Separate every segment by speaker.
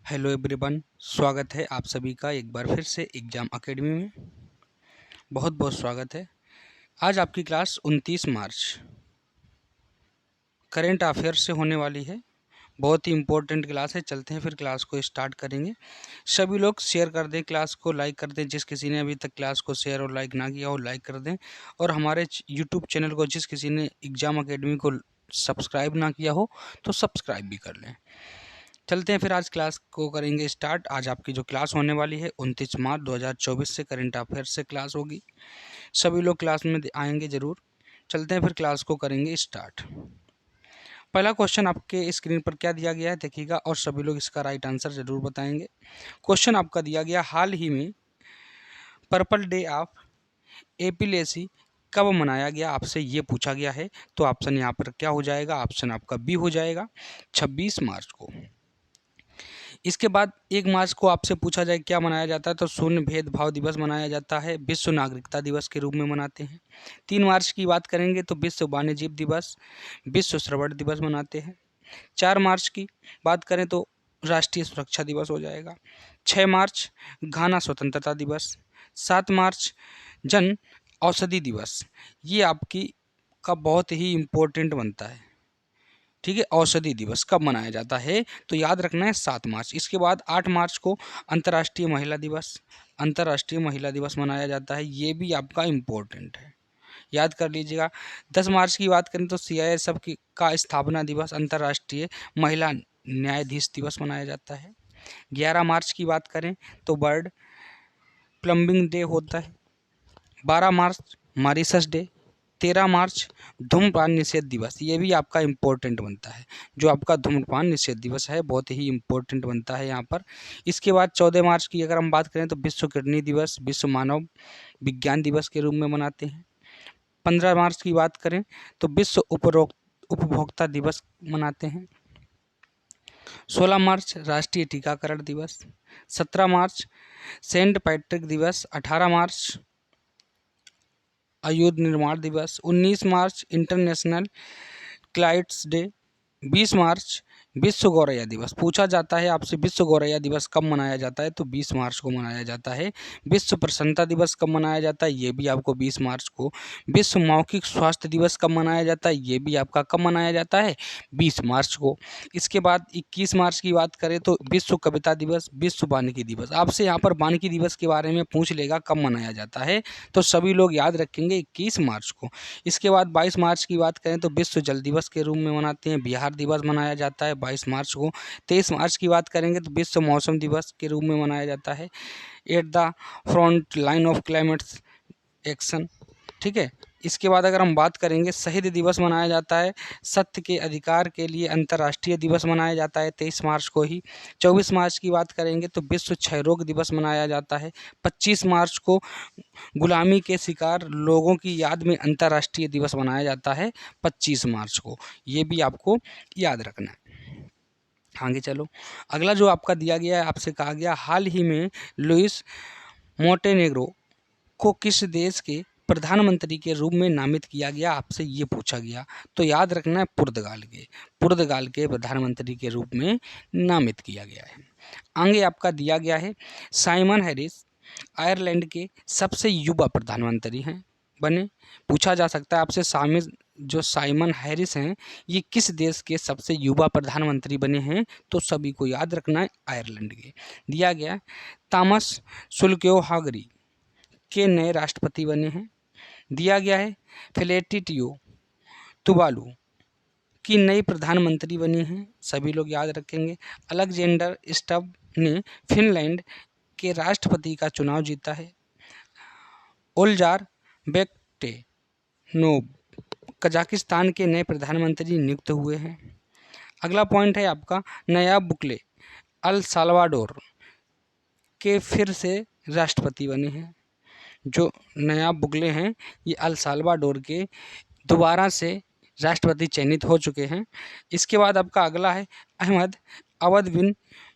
Speaker 1: Hello everyone, स्वागत है आप सभी का एक बार फिर से एग्ज़ाम एकेडमी में। बहुत बहुत स्वागत है। आज आपकी क्लास 29 मार्च करेंट अफेयर से होने वाली है। बहुत ही इम्पोर्टेंट क्लास है। चलते हैं फिर क्लास को स्टार्ट करेंगे। सभी लोग शेयर कर दें, क्लास को लाइक कर दें। जिस किसी ने अभी तक क्लास को शेयर और लाइक ना किया हो लाइक कर दें, और हमारे यूट्यूब चैनल को जिस किसी ने एग्ज़ाम एकेडमी को सब्सक्राइब ना किया हो तो सब्सक्राइब भी कर लें। चलते हैं फिर आज क्लास को करेंगे स्टार्ट। आज आपकी जो क्लास होने वाली है 29 मार्च 2024 से करंट अफेयर से क्लास होगी। सभी लोग क्लास में आएंगे ज़रूर। चलते हैं फिर क्लास को करेंगे स्टार्ट। पहला क्वेश्चन आपके स्क्रीन पर क्या दिया गया है देखिएगा, और सभी लोग इसका राइट आंसर ज़रूर बताएंगे। क्वेश्चन आपका दिया गया, हाल ही में पर्पल डे ऑफ एपिलेसी कब मनाया गया, आपसे ये पूछा गया है। तो ऑप्शन यहाँ पर क्या हो जाएगा, ऑप्शन आपका बी हो जाएगा, 26 मार्च को। इसके बाद 1 मार्च को आपसे पूछा जाए क्या मनाया जाता है, तो शून्य भेदभाव दिवस मनाया जाता है, विश्व नागरिकता दिवस के रूप में मनाते हैं। 3 मार्च की बात करेंगे तो विश्व वन्यजीव दिवस, विश्व श्रवण दिवस मनाते हैं। 4 मार्च की बात करें तो राष्ट्रीय सुरक्षा दिवस हो जाएगा। 6 मार्च घाना स्वतंत्रता दिवस। 7 मार्च जन औषधि दिवस। ये आपकी का बहुत ही इम्पोर्टेंट बनता है। ठीक है, औषधि दिवस कब मनाया जाता है, तो याद रखना है 7 मार्च। इसके बाद 8 मार्च को अंतर्राष्ट्रीय महिला दिवस, अंतर्राष्ट्रीय महिला दिवस मनाया जाता है। ये भी आपका इम्पोर्टेंट है, याद कर लीजिएगा। 10 मार्च की बात करें तो CISF का स्थापना दिवस, अंतर्राष्ट्रीय महिला न्यायाधीश दिवस मनाया जाता है। 11 मार्च की बात करें तो वर्ल्ड प्लम्बिंग डे होता है। 12 मार्च मॉरिशस डे। 13 मार्च धूम्रपान निषेध दिवस, ये भी आपका इम्पोर्टेंट बनता है। जो आपका धूम्रपान निषेध दिवस है बहुत ही इम्पोर्टेंट बनता है यहाँ पर। इसके बाद 14 मार्च की अगर हम बात करें तो विश्व किडनी दिवस, विश्व मानव विज्ञान दिवस के रूप में मनाते हैं। 15 मार्च की बात करें तो विश्व उपभोक्ता दिवस मनाते हैं। 16 मार्च राष्ट्रीय टीकाकरण दिवस। 17 मार्च सेंट पैट्रिक दिवस। 18 मार्च आयुध निर्माण दिवस। 19 मार्च इंटरनेशनल क्लाइट्स डे। 20 मार्च विश्व गौरैया दिवस। पूछा जाता है आपसे विश्व गौरैया दिवस कब मनाया जाता है, तो 20 मार्च को मनाया जाता है। विश्व प्रसन्नता दिवस कब मनाया जाता है, ये भी आपको 20 मार्च को। विश्व मौखिक स्वास्थ्य दिवस कब मनाया जाता है, ये भी आपका कब मनाया जाता है, 20 मार्च को। इसके बाद 21 मार्च की बात करें तो विश्व कविता दिवस, विश्व वानिकी दिवस। आपसे यहाँ पर वानिकी दिवस के बारे में पूछ लेगा कब मनाया जाता है, तो सभी लोग याद रखेंगे 21 मार्च को। इसके बाद 22 मार्च की बात करें तो विश्व जल दिवस के रूप में मनाते हैं। बिहार दिवस मनाया जाता है 22 मार्च को। 23 मार्च की बात करेंगे तो विश्व मौसम दिवस के रूप में मनाया जाता है। At the front line of climate action. ठीक है, इसके बाद अगर हम बात करेंगे शहीद दिवस मनाया जाता है। सत्य के अधिकार के लिए अंतर्राष्ट्रीय दिवस मनाया जाता है 23 मार्च को ही। 24 मार्च की बात करेंगे तो विश्व क्षय रोग दिवस मनाया जाता है। 25 मार्च को गुलामी के शिकार लोगों की याद में अंतर्राष्ट्रीय दिवस मनाया जाता है 25 मार्च को। ये भी आपको याद रखना है। आगे चलो, अगला जो आपका दिया गया है, आपसे कहा गया हाल ही में लुइस मोंटेनेग्रो को किस देश के प्रधानमंत्री के रूप में नामित किया गया, आपसे ये पूछा गया। तो याद रखना है पुर्तगाल के प्रधानमंत्री के रूप में नामित किया गया है। आगे आपका दिया गया है साइमन हैरिस आयरलैंड के सबसे युवा प्रधानमंत्री हैं बने। पूछा जा सकता है आपसे साइमन हैरिस हैं ये किस देश के सबसे युवा प्रधानमंत्री बने हैं, तो सभी को याद रखना है आयरलैंड के। दिया गया थॉमस सुल्क्योहागरी के नए राष्ट्रपति बने हैं। दिया गया है फेलेटिटियो तुवालू की नई प्रधानमंत्री बनी हैं, सभी लोग याद रखेंगे। अलेक्जेंडर स्टब ने फिनलैंड के राष्ट्रपति का चुनाव जीता है। ओल्जार बेक्टेनोव कजाकिस्तान के नए प्रधानमंत्री नियुक्त हुए हैं। अगला पॉइंट है आपका नया बुकले अल साल्वाडोर के फिर से राष्ट्रपति बने हैं। जो नया बुकले हैं ये अल साल्वाडोर के दोबारा से राष्ट्रपति चयनित हो चुके हैं। इसके बाद आपका अगला है अहमद अवद बिन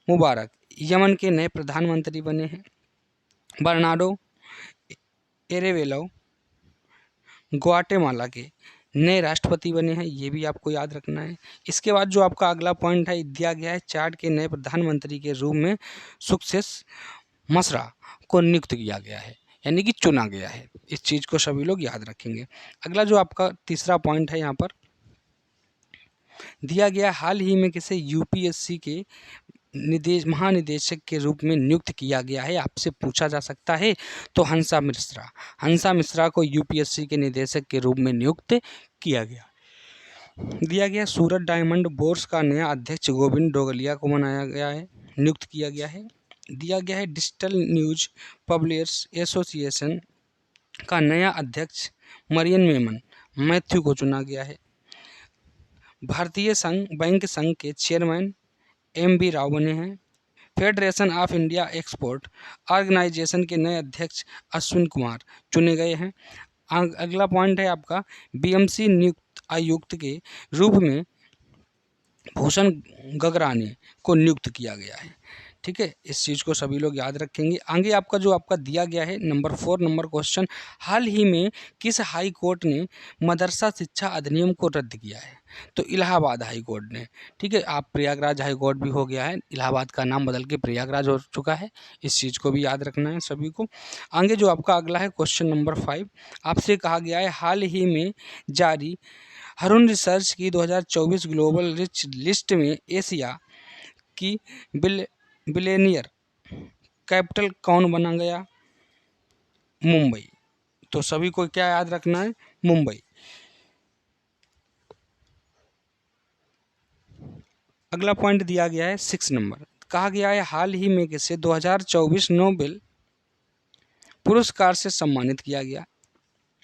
Speaker 1: मुबारक यमन के नए प्रधानमंत्री बने हैं। बर्नार्डो एरेवेलो ग्वाटेमाला के नए राष्ट्रपति बने हैं, ये भी आपको याद रखना है। इसके बाद जो आपका अगला पॉइंट है दिया गया है, चाड के नए प्रधानमंत्री के रूप में सक्सेस मसरा को नियुक्त किया गया है, यानी कि चुना गया है। इस चीज़ को सभी लोग याद रखेंगे। अगला जो आपका तीसरा पॉइंट है यहाँ पर दिया गया, हाल ही में किसे यूपीएससी के महानिदेशक के रूप में नियुक्त किया गया है, आपसे पूछा जा सकता है। तो हंसा मिश्रा को यूपीएससी के निदेशक के रूप में नियुक्त किया गया। दिया गया, सूरत डायमंड बोर्स का नया अध्यक्ष गोविंद डोगलिया को बनाया गया है, नियुक्त किया गया है। दिया गया है, डिजिटल न्यूज पब्लिशर्स एसोसिएशन का नया अध्यक्ष मरियन मेमन मैथ्यू को चुना गया है। भारतीय बैंक संघ के चेयरमैन एम.बी. राव बने हैं। Federation of India export organisation के नए अध्यक्ष अश्विन कुमार चुने गए हैं। अगला पॉइंट है आपका, बीएमसी नियुक्त आयुक्त के रूप में भूषण गगरानी को नियुक्त किया गया है। ठीक है, इस चीज़ को सभी लोग याद रखेंगे। आगे आपका जो आपका दिया गया है नंबर 4 नंबर क्वेश्चन, हाल ही में किस हाई कोर्ट ने मदरसा शिक्षा अधिनियम को रद्द किया है? तो इलाहाबाद हाई कोर्ट ने। ठीक है, आप प्रयागराज हाई कोर्ट भी हो गया है, इलाहाबाद का नाम बदल के प्रयागराज हो चुका है। इस चीज़ को भी याद रखना है सभी को। आगे जो आपका अगला है क्वेश्चन नंबर 5, आपसे कहा गया है हाल ही में जारी हरुण रिसर्च की 2024 ग्लोबल रिच लिस्ट में एशिया की बिलियनियर कैपिटल कौन बना गया? मुंबई। तो सभी को क्या याद रखना है? मुंबई। अगला पॉइंट दिया गया है 6 नंबर, कहा गया है हाल ही में किसे 2024 नोबेल पुरस्कार से सम्मानित किया गया?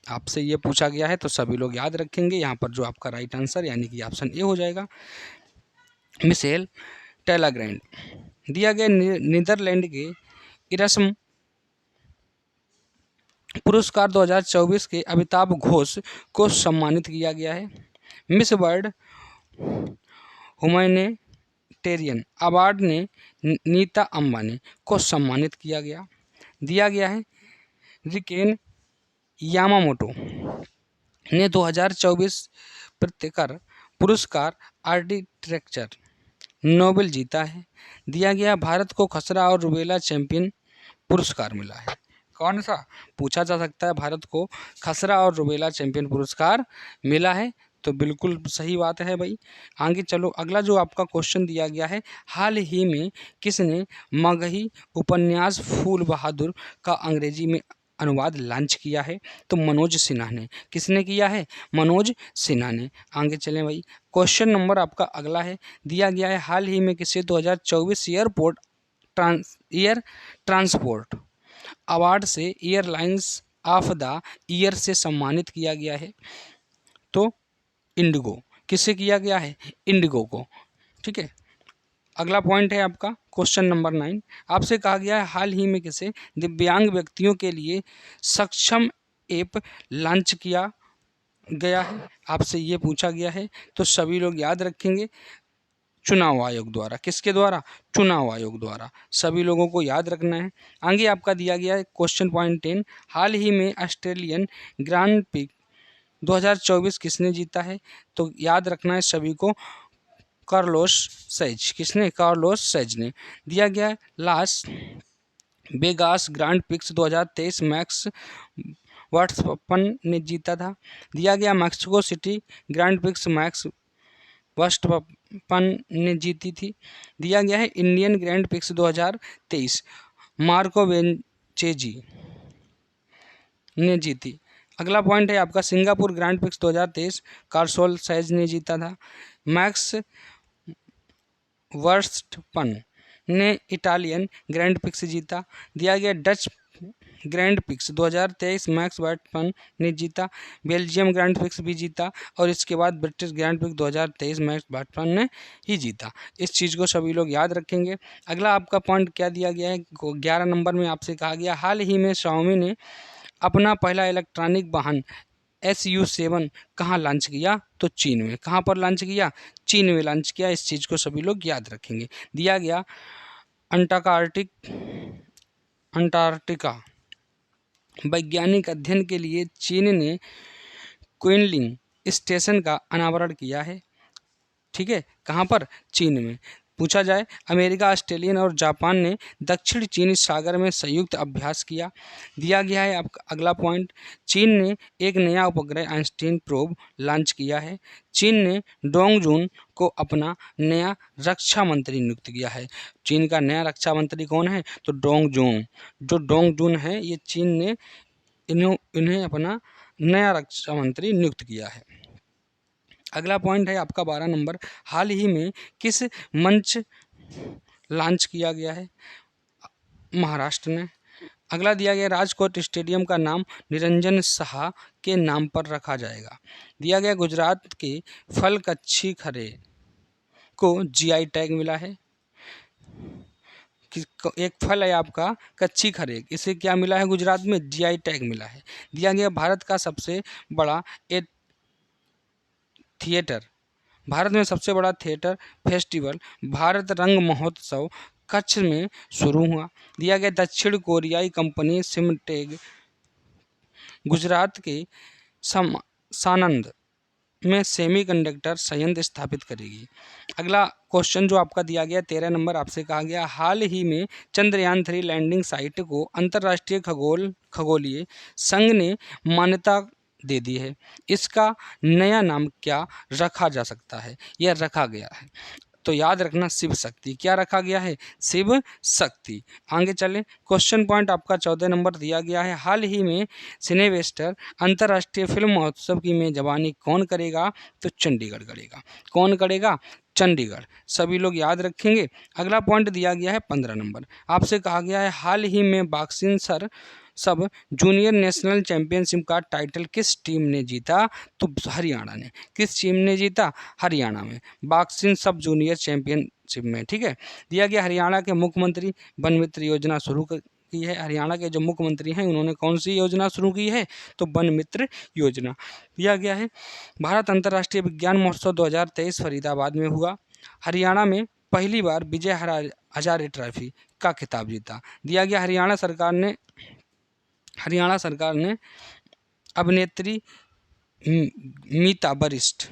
Speaker 1: आपसे ये पूछा गया है, तो सभी लोग याद रखेंगे। यहाँ पर जो आपका राइट आंसर यानी कि ऑप्शन ए हो जाएगा, मिशेल टेलाग्रैंड। दिया गया, नीदरलैंड के इरस्म पुरस्कार 2024 के अमिताभ घोष को सम्मानित किया गया है। मिस वर्ल्ड ह्यूमैनिटेरियन अवार्ड ने नीता अंबानी को सम्मानित किया गया। दिया गया है, रिकेन यामामोटो ने 2024 पत्रकार पुरस्कार आर्किटेक्चर नोबेल जीता है। दिया गया, भारत को खसरा और रुबेला चैंपियन पुरस्कार मिला है। कौन सा? पूछा जा सकता है, भारत को खसरा और रुबेला चैंपियन पुरस्कार मिला है, तो बिल्कुल सही बात है भाई। आगे चलो, अगला जो आपका क्वेश्चन दिया गया है, हाल ही में किसने मगही उपन्यास फूल बहादुर का अंग्रेजी में अनुवाद लॉन्च किया है? तो मनोज सिन्हा ने। किसने किया है? मनोज सिन्हा ने। आगे चलें भाई, क्वेश्चन नंबर आपका अगला है, दिया गया है हाल ही में किसे 2024 एयर ट्रांसपोर्ट अवार्ड से एयरलाइंस ऑफ द ईयर से सम्मानित किया गया है? तो इंडिगो। किससे किया गया है? इंडिगो को। ठीक है, अगला पॉइंट है आपका क्वेश्चन नंबर 9, आपसे कहा गया है हाल ही में किसे दिव्यांग व्यक्तियों के लिए सक्षम ऐप लॉन्च किया गया है? आपसे ये पूछा गया है, तो सभी लोग याद रखेंगे, चुनाव आयोग द्वारा। किसके द्वारा? चुनाव आयोग द्वारा। सभी लोगों को याद रखना है। आगे आपका दिया गया है क्वेश्चन पॉइंट 10, हाल ही में ऑस्ट्रेलियन ग्रांड प्रिक्स 2024 किसने जीता है? तो याद रखना है सभी को, कार्लोस सैज। किसने? कार्लोस सैज ने। दिया गया है, Las Vegas grand prix 2023 max Verstappen ने जीता था। दिया गया, Mexico city grand prix max Verstappen ने जीती थी। दिया गया है, इंडियन ग्रैंड प्रिक्स 2023 मार्को वेंचेजी ने जीती। अगला पॉइंट है आपका, सिंगापुर ग्रैंड प्रिक्स 2023 कार्लोस सैज ने जीता था। मैक्स वर्स्टपन ने इटालियन ग्रैंड प्रिक्स जीता। दिया गया, Dutch grand prix 2023 max Verstappen ने जीता। बेल्जियम ग्रैंड प्रिक्स भी जीता, और इसके बाद British grand prix 2023 max Verstappen ने ही जीता। इस चीज़ को सभी लोग याद रखेंगे। अगला आपका पॉइंट क्या दिया गया है, 11 नंबर में आपसे कहा गया, हाल ही में शाओमी ने अपना पहला इलेक्ट्रॉनिक वाहन SU7 कहाँ लॉन्च किया? तो चीन में। कहाँ पर लॉन्च किया? चीन में लॉन्च किया। इस चीज़ को सभी लोग याद रखेंगे। दिया गया, अंटार्कटिका वैज्ञानिक अध्ययन के लिए चीन ने क्विनलिंग स्टेशन का अनावरण किया है। ठीक है, कहाँ पर? चीन में। पूछा जाए, अमेरिका, ऑस्ट्रेलियन और जापान ने दक्षिण चीनी सागर में संयुक्त अभ्यास किया। दिया गया है आपका अगला पॉइंट, चीन ने एक नया उपग्रह आइंस्टीन प्रोब लॉन्च किया है। चीन ने डोंग जून को अपना नया रक्षा मंत्री नियुक्त किया है। चीन का नया रक्षा मंत्री कौन है? तो डोंग जून। जो डोंग जून है, ये चीन ने इन्हें अपना नया रक्षा मंत्री नियुक्त किया है। अगला पॉइंट है आपका 12 नंबर, हाल ही में किस मंच लॉन्च किया गया है? महाराष्ट्र ने। अगला दिया गया, राजकोट स्टेडियम का नाम निरंजन शाह के नाम पर रखा जाएगा। दिया गया, गुजरात के फल कच्ची खरे को जीआई टैग मिला है। एक फल है आपका कच्ची खरे, इसे क्या मिला है? गुजरात में जीआई टैग मिला है। दिया गया, भारत का सबसे बड़ा थिएटर, भारत में सबसे बड़ा थिएटर फेस्टिवल भारत रंग महोत्सव कच्छ में शुरू हुआ। दिया गया, दक्षिण कोरियाई कंपनी सिमटेग गुजरात के सानंद में सेमीकंडक्टर संयंत्र स्थापित करेगी। अगला क्वेश्चन जो आपका दिया गया 13 नंबर, आपसे कहा गया, हाल ही में चंद्रयान 3 लैंडिंग साइट को अंतर्राष्ट्रीय खगोलीय संघ ने मान्यता दे दी है। इसका नया नाम क्या रखा जा सकता है? यह रखा गया है, तो याद रखना, शिव शक्ति। क्या रखा गया है? शिव शक्ति। आगे चले, क्वेश्चन पॉइंट आपका 14 नंबर दिया गया है, हाल ही में सिनेवेस्टर अंतर्राष्ट्रीय फिल्म महोत्सव की मेजबानी कौन करेगा? तो चंडीगढ़ करेगा। कौन करेगा? चंडीगढ़। सभी लोग याद रखेंगे। अगला पॉइंट दिया गया है 15 नंबर, आपसे कहा गया है, हाल ही में बॉक्सिंग सब जूनियर नेशनल चैंपियनशिप का टाइटल किस टीम ने जीता? तो हरियाणा ने। किस टीम ने जीता? हरियाणा में, बॉक्सिंग सब जूनियर चैंपियनशिप में। ठीक है, दिया गया, हरियाणा के मुख्यमंत्री वन मित्र योजना शुरू की है। हरियाणा के जो मुख्यमंत्री हैं, उन्होंने कौन सी योजना शुरू की है? तो वन मित्र योजना। दिया गया है, भारत अंतर्राष्ट्रीय विज्ञान महोत्सव 2023 फरीदाबाद में हुआ। हरियाणा में पहली बार विजय हजारे ट्रॉफी का खिताब जीता। दिया गया, हरियाणा सरकार ने अभिनेत्री मीता वरिष्ठ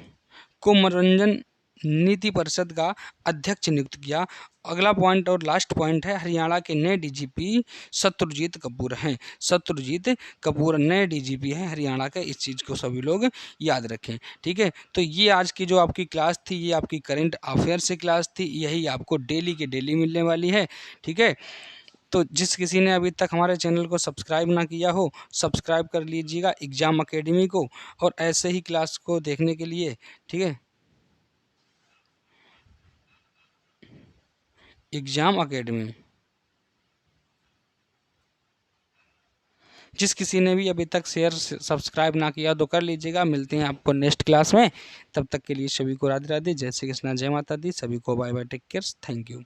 Speaker 1: को मनोरंजन नीति परिषद का अध्यक्ष नियुक्त किया। अगला पॉइंट और लास्ट पॉइंट है, हरियाणा के नए डीजीपी शत्रुजीत कपूर हैं। शत्रुजीत कपूर नए डीजीपी हैं हरियाणा के, इस चीज़ को सभी लोग याद रखें। ठीक है, तो ये आज की जो आपकी क्लास थी, ये आपकी करंट अफेयर से क्लास थी, यही आपको डेली के डेली मिलने वाली है। ठीक है, तो जिस किसी ने अभी तक हमारे चैनल को सब्सक्राइब ना किया हो, सब्सक्राइब कर लीजिएगा एग्ज़ाम अकेडमी को, और ऐसे ही क्लास को देखने के लिए। ठीक है, एग्ज़ाम अकेडमी, जिस किसी ने भी अभी तक शेयर सब्सक्राइब ना किया तो कर लीजिएगा। मिलते हैं आपको नेक्स्ट क्लास में, तब तक के लिए सभी को राधे राधे, जय श्री कृष्णा, जय माता दी, सभी को bye bye, take care, thank you.